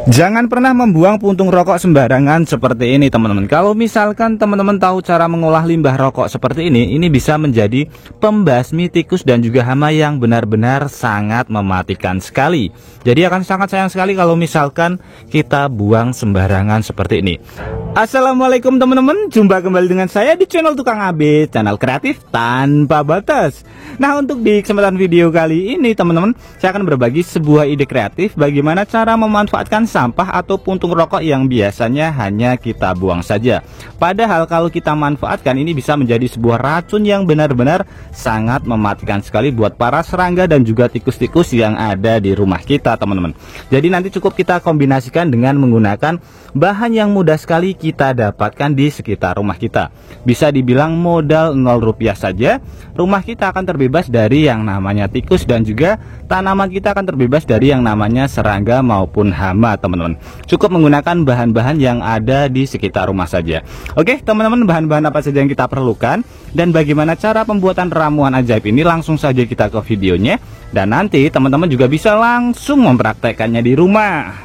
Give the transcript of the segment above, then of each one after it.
Jangan pernah membuang puntung rokok sembarangan seperti ini teman-teman. Kalau misalkan teman-teman tahu cara mengolah limbah rokok seperti ini bisa menjadi pembasmi tikus dan juga hama yang benar-benar sangat mematikan sekali. Jadi akan sangat sayang sekali kalau misalkan kita buang sembarangan seperti ini. Assalamualaikum teman-teman, jumpa kembali dengan saya di channel Tukang AB, channel kreatif tanpa batas. Nah, untuk di kesempatan video kali ini teman-teman, saya akan berbagi sebuah ide kreatif bagaimana cara memanfaatkan sampah atau puntung rokok yang biasanya hanya kita buang saja. Padahal kalau kita manfaatkan ini bisa menjadi sebuah racun yang benar-benar sangat mematikan sekali buat para serangga dan juga tikus-tikus yang ada di rumah kita teman-teman. Jadi nanti cukup kita kombinasikan dengan menggunakan bahan yang mudah sekali kita dapatkan di sekitar rumah kita. Bisa dibilang modal 0 rupiah saja, rumah kita akan terbebas dari yang namanya tikus dan juga tanaman kita akan terbebas dari yang namanya serangga maupun hama teman-teman. Cukup menggunakan bahan-bahan yang ada di sekitar rumah saja. Oke teman-teman, bahan-bahan apa saja yang kita perlukan dan bagaimana cara pembuatan ramuan ajaib ini, langsung saja kita ke videonya. Dan nanti teman-teman juga bisa langsung mempraktekannya di rumah.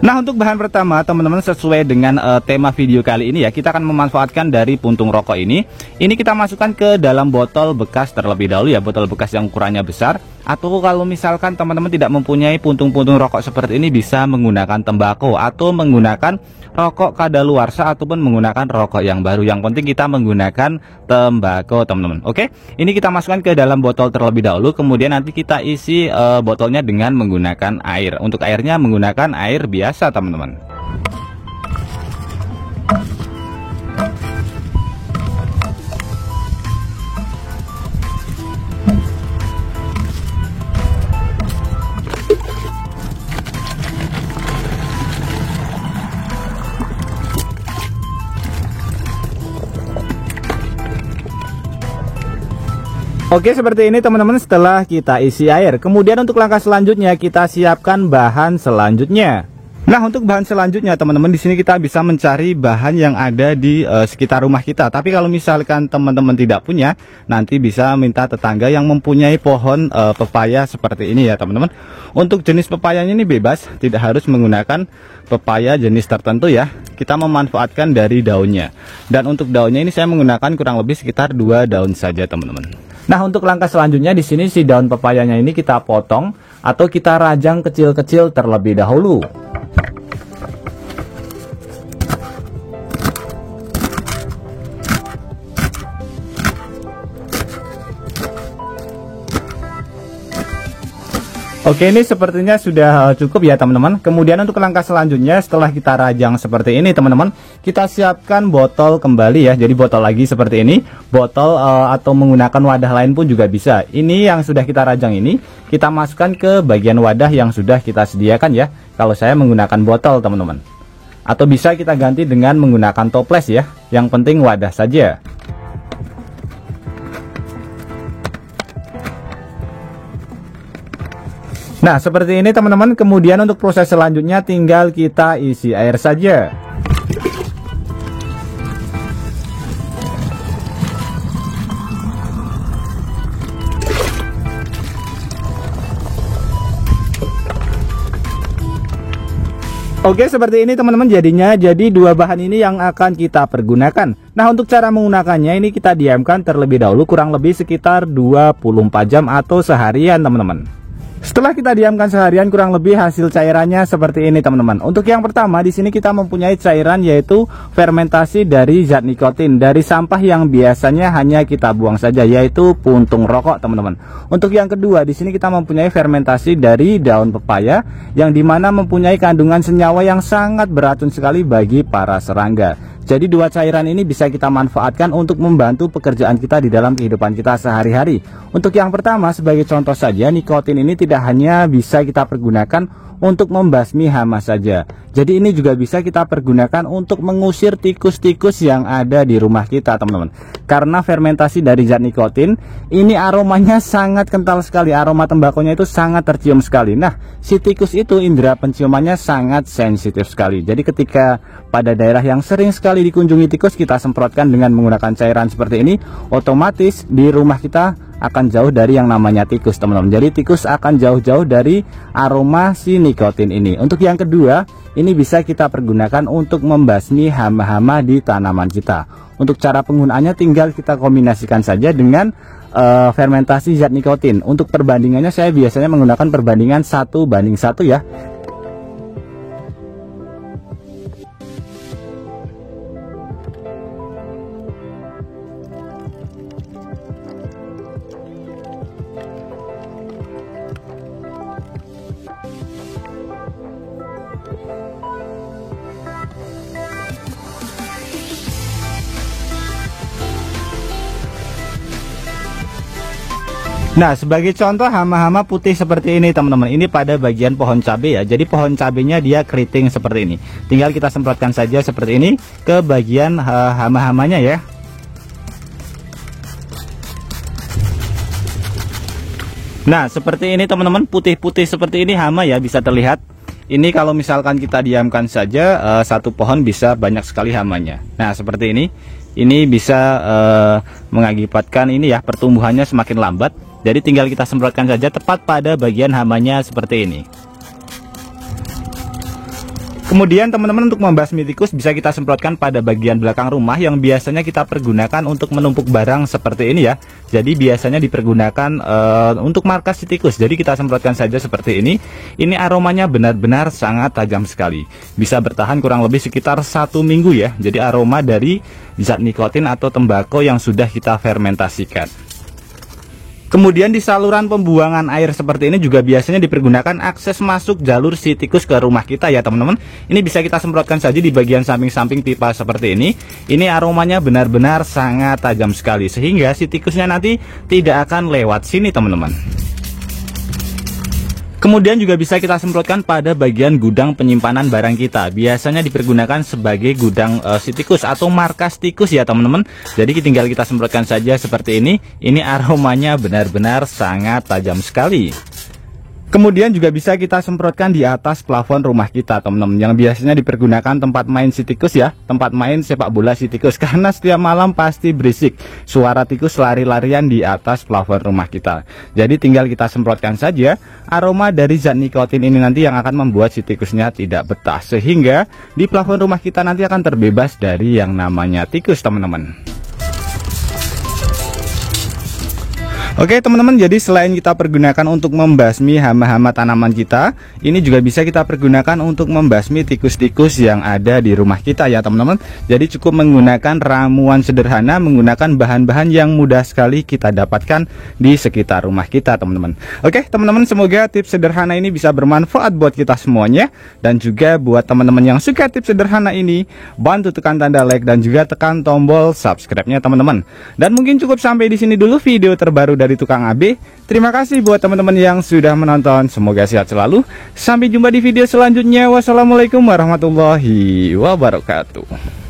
Nah, untuk bahan pertama teman-teman, sesuai dengan tema video kali ini ya, kita akan memanfaatkan dari puntung rokok ini. Ini kita masukkan ke dalam botol bekas terlebih dahulu ya, botol bekas yang ukurannya besar. Atau kalau misalkan teman-teman tidak mempunyai puntung-puntung rokok seperti ini, bisa menggunakan tembakau atau menggunakan rokok kadaluarsa ataupun menggunakan rokok yang baru. Yang penting kita menggunakan tembakau teman-teman. Oke, ini kita masukkan ke dalam botol terlebih dahulu, kemudian nanti kita isi botolnya dengan menggunakan air. Untuk airnya menggunakan air biasa teman-teman. Oke, seperti ini teman-teman setelah kita isi air. Kemudian untuk langkah selanjutnya kita siapkan bahan selanjutnya. Nah, untuk bahan selanjutnya teman-teman, di sini kita bisa mencari bahan yang ada di sekitar rumah kita. Tapi kalau misalkan teman-teman tidak punya, nanti bisa minta tetangga yang mempunyai pohon pepaya seperti ini ya teman-teman. Untuk jenis pepayanya ini bebas, tidak harus menggunakan pepaya jenis tertentu ya. Kita memanfaatkan dari daunnya. Dan untuk daunnya ini saya menggunakan kurang lebih sekitar 2 daun saja teman-teman. Nah, untuk langkah selanjutnya di sini si daun pepayanya ini kita potong atau kita rajang kecil-kecil terlebih dahulu. Oke, ini sepertinya sudah cukup ya teman-teman. Kemudian untuk langkah selanjutnya setelah kita rajang seperti ini teman-teman, kita siapkan botol kembali ya. Jadi botol lagi seperti ini, botol atau menggunakan wadah lain pun juga bisa. Ini yang sudah kita rajang ini kita masukkan ke bagian wadah yang sudah kita sediakan ya. Kalau saya menggunakan botol teman-teman, atau bisa kita ganti dengan menggunakan toples ya. Yang penting wadah saja. Nah, seperti ini teman-teman. Kemudian untuk proses selanjutnya tinggal kita isi air saja. Oke, seperti ini teman-teman jadinya. Jadi 2 bahan ini yang akan kita pergunakan. Nah, untuk cara menggunakannya ini kita diamkan terlebih dahulu kurang lebih sekitar 24 jam atau seharian teman-teman. Setelah kita diamkan seharian, kurang lebih hasil cairannya seperti ini teman-teman. Untuk yang pertama di sini kita mempunyai cairan yaitu fermentasi dari zat nikotin dari sampah yang biasanya hanya kita buang saja, yaitu puntung rokok teman-teman. Untuk yang kedua di sini kita mempunyai fermentasi dari daun pepaya yang dimana mempunyai kandungan senyawa yang sangat beracun sekali bagi para serangga. Jadi 2 cairan ini bisa kita manfaatkan untuk membantu pekerjaan kita di dalam kehidupan kita sehari-hari. Untuk yang pertama sebagai contoh saja, nikotin ini tidak hanya bisa kita pergunakan untuk membasmi hama saja. Jadi ini juga bisa kita pergunakan untuk mengusir tikus-tikus yang ada di rumah kita teman-teman. Karena fermentasi dari zat nikotin ini aromanya sangat kental sekali, aroma tembakunya itu sangat tercium sekali. Nah, si tikus itu indera penciumannya sangat sensitif sekali. Jadi ketika pada daerah yang sering sekali dikunjungi tikus kita semprotkan dengan menggunakan cairan seperti ini, otomatis di rumah kita akan jauh dari yang namanya tikus teman-teman. Jadi tikus akan jauh-jauh dari aroma si nikotin ini. Untuk yang kedua, ini bisa kita pergunakan untuk membasmi hama-hama di tanaman kita. Untuk cara penggunaannya tinggal kita kombinasikan saja dengan fermentasi zat nikotin. Untuk perbandingannya saya biasanya menggunakan perbandingan 1:1 ya. Nah, sebagai contoh hama-hama putih seperti ini teman-teman, ini pada bagian pohon cabai ya. Jadi pohon cabainya dia keriting seperti ini. Tinggal kita semprotkan saja seperti ini ke bagian hama-hamanya ya. Nah, seperti ini teman-teman, putih-putih seperti ini hama ya, bisa terlihat. Ini kalau misalkan kita diamkan saja, satu pohon bisa banyak sekali hamanya. Nah, seperti ini bisa mengakibatkan ini ya, pertumbuhannya semakin lambat. Jadi tinggal kita semprotkan saja tepat pada bagian hamanya seperti ini. Kemudian teman-teman, untuk membasmi tikus bisa kita semprotkan pada bagian belakang rumah yang biasanya kita pergunakan untuk menumpuk barang seperti ini ya. Jadi biasanya dipergunakan untuk markas si tikus. Jadi kita semprotkan saja seperti ini. Ini aromanya benar-benar sangat tajam sekali. Bisa bertahan kurang lebih sekitar 1 minggu ya. Jadi aroma dari zat nikotin atau tembakau yang sudah kita fermentasikan. Kemudian di saluran pembuangan air seperti ini juga biasanya dipergunakan akses masuk jalur si tikus ke rumah kita ya teman-teman. Ini bisa kita semprotkan saja di bagian samping-samping pipa seperti ini. Ini aromanya benar-benar sangat tajam sekali, sehingga si tikusnya nanti tidak akan lewat sini teman-teman. Kemudian juga bisa kita semprotkan pada bagian gudang penyimpanan barang kita. Biasanya dipergunakan sebagai gudang si tikus atau markas tikus ya teman-teman. Jadi tinggal kita semprotkan saja seperti ini. Ini aromanya benar-benar sangat tajam sekali. Kemudian juga bisa kita semprotkan di atas plafon rumah kita teman-teman, yang biasanya dipergunakan tempat main si tikus ya, tempat main sepak bola si tikus, karena setiap malam pasti berisik suara tikus lari-larian di atas plafon rumah kita. Jadi tinggal kita semprotkan saja. Aroma dari zat nikotin ini nanti yang akan membuat si tikusnya tidak betah, sehingga di plafon rumah kita nanti akan terbebas dari yang namanya tikus teman-teman. Oke teman-teman, jadi selain kita pergunakan untuk membasmi hama-hama tanaman kita, ini juga bisa kita pergunakan untuk membasmi tikus-tikus yang ada di rumah kita ya teman-teman. Jadi cukup menggunakan ramuan sederhana, menggunakan bahan-bahan yang mudah sekali kita dapatkan di sekitar rumah kita teman-teman. Oke teman-teman, semoga tips sederhana ini bisa bermanfaat buat kita semuanya. Dan juga buat teman-teman yang suka tips sederhana ini, bantu tekan tanda like dan juga tekan tombol subscribe-nya teman-teman. Dan mungkin cukup sampai di sini dulu video terbaru dari Tukang AB. Terima kasih buat teman-teman yang sudah menonton. Semoga sehat selalu. Sampai jumpa di video selanjutnya. Wassalamualaikum warahmatullahi wabarakatuh.